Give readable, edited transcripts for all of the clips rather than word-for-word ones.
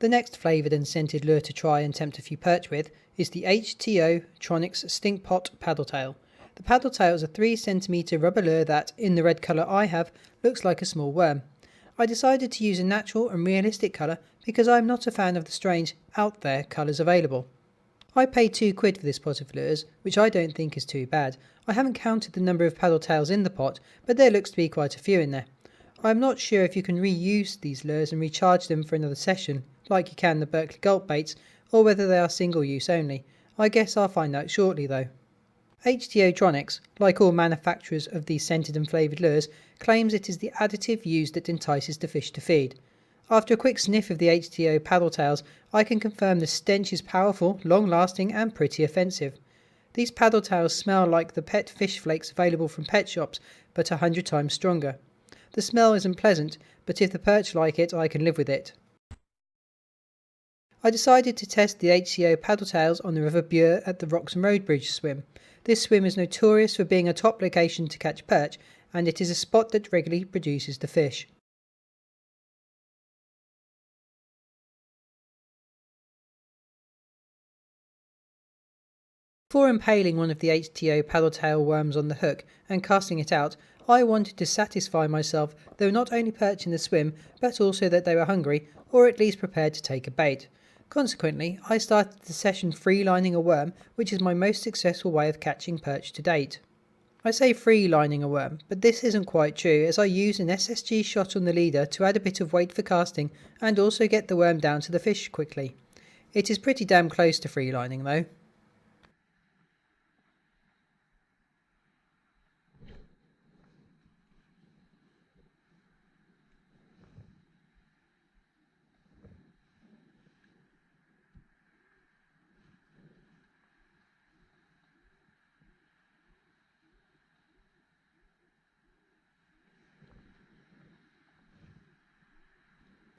The next flavoured and scented lure to try and tempt a few perch with is the HTO Tronixpro Stinkpot paddletail. The paddletail is a 3cm rubber lure that, in the red colour I have, looks like a small worm. I decided to use a natural and realistic colour because I am not a fan of the strange, out there colours available. I paid £2 for this pot of lures, which I don't think is too bad. I haven't counted the number of paddletails in the pot, but there looks to be quite a few in there. I am not sure if you can reuse these lures and recharge them for another session, like you can the Berkeley gulp baits, or whether they are single use only. I guess I'll find out shortly though. HTO Tronix, like all manufacturers of these scented and flavoured lures, claims it is the additive used that entices the fish to feed. After a quick sniff of the HTO paddletails, I can confirm the stench is powerful, long-lasting and pretty offensive. These paddletails smell like the pet fish flakes available from pet shops, but 100 times stronger. The smell isn't pleasant, but if the perch like it, I can live with it. I decided to test the HTO paddletails on the River Bure at the Roxham Road Bridge swim. This swim is notorious for being a top location to catch perch, and it is a spot that regularly produces the fish. Before impaling one of the HTO paddletail worms on the hook and casting it out, I wanted to satisfy myself there were not only perch in the swim, but also that they were hungry, or at least prepared to take a bait. Consequently, I started the session free-lining a worm, which is my most successful way of catching perch to date. I say free-lining a worm, but this isn't quite true, as I use an SSG shot on the leader to add a bit of weight for casting and also get the worm down to the fish quickly. It is pretty damn close to free-lining though.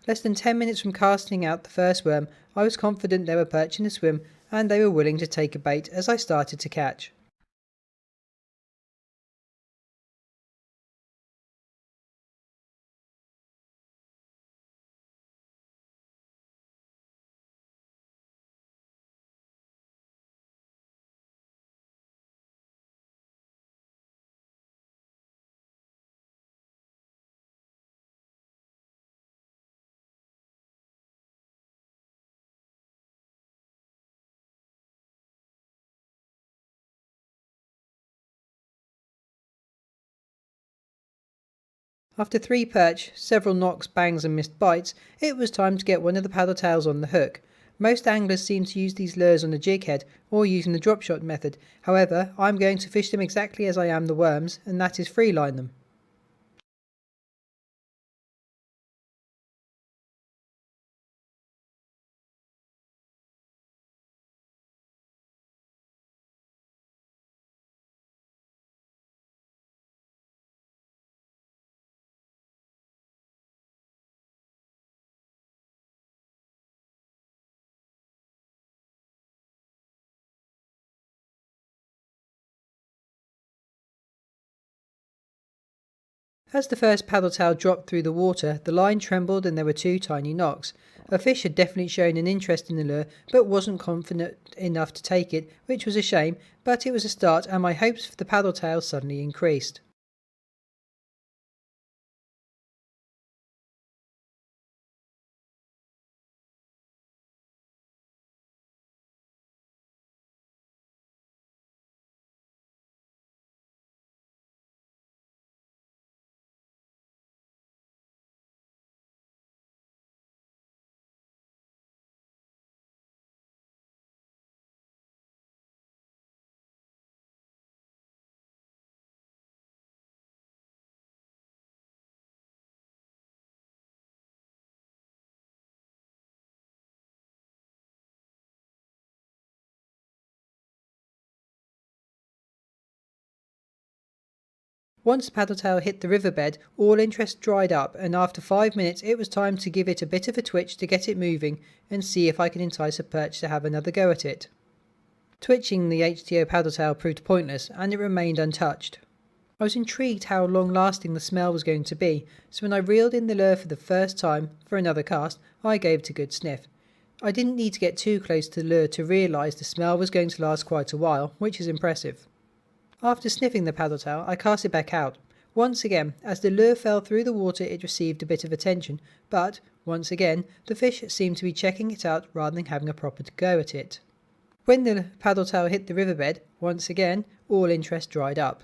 Less than 10 minutes from casting out the first worm, I was confident there were perch in the swim and they were willing to take a bait as I started to catch. After 3 perch, several knocks, bangs and missed bites, it was time to get one of the paddletails on the hook. Most anglers seem to use these lures on a jig head or using the drop shot method. However, I'm going to fish them exactly as I am the worms, and that is free line them. As the first paddletail dropped through the water, the line trembled and there were 2 tiny knocks. A fish had definitely shown an interest in the lure, but wasn't confident enough to take it, which was a shame, but it was a start and my hopes for the paddletail suddenly increased. Once the paddletail hit the riverbed, all interest dried up, and after 5 minutes it was time to give it a bit of a twitch to get it moving and see if I could entice a perch to have another go at it. Twitching the HTO paddletail proved pointless and it remained untouched. I was intrigued how long lasting the smell was going to be, so when I reeled in the lure for the first time for another cast, I gave it a good sniff. I didn't need to get too close to the lure to realise the smell was going to last quite a while, which is impressive. After sniffing the paddle tail, I cast it back out. Once again, as the lure fell through the water, it received a bit of attention, but, once again, the fish seemed to be checking it out rather than having a proper go at it. When the paddle tail hit the riverbed, once again, all interest dried up.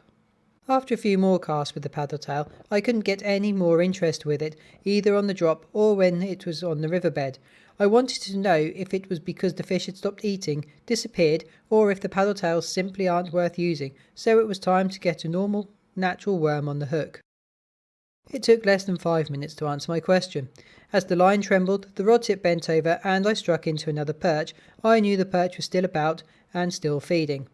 After a few more casts with the paddle tail, I couldn't get any more interest with it, either on the drop or when it was on the riverbed. I wanted to know if it was because the fish had stopped eating, disappeared, or if the paddle tails simply aren't worth using, so it was time to get a normal, natural worm on the hook. It took less than 5 minutes to answer my question. As the line trembled, the rod tip bent over and I struck into another perch. I knew the perch was still about and still feeding.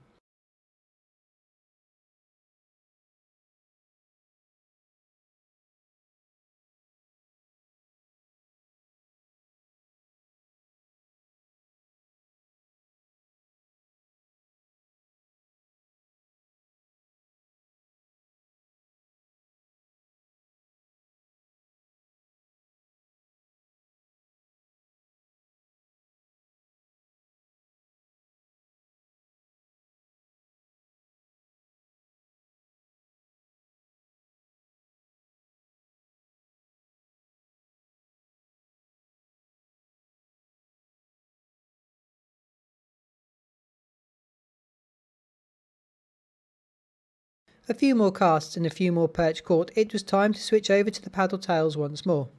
A few more casts and a few more perch caught, it was time to switch over to the paddle tails once more.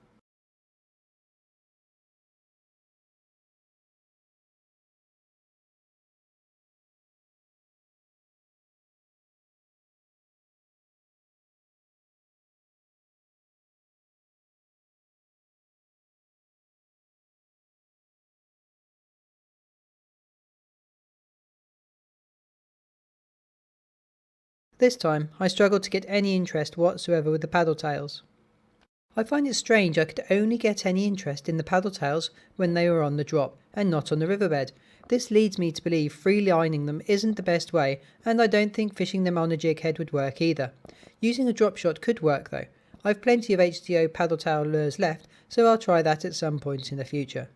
This time, I struggled to get any interest whatsoever with the paddle tails. I find it strange I could only get any interest in the paddle tails when they were on the drop and not on the riverbed. This leads me to believe free lining them isn't the best way, and I don't think fishing them on a jig head would work either. Using a drop shot could work though. I've plenty of HTO paddle tail lures left, so I'll try that at some point in the future.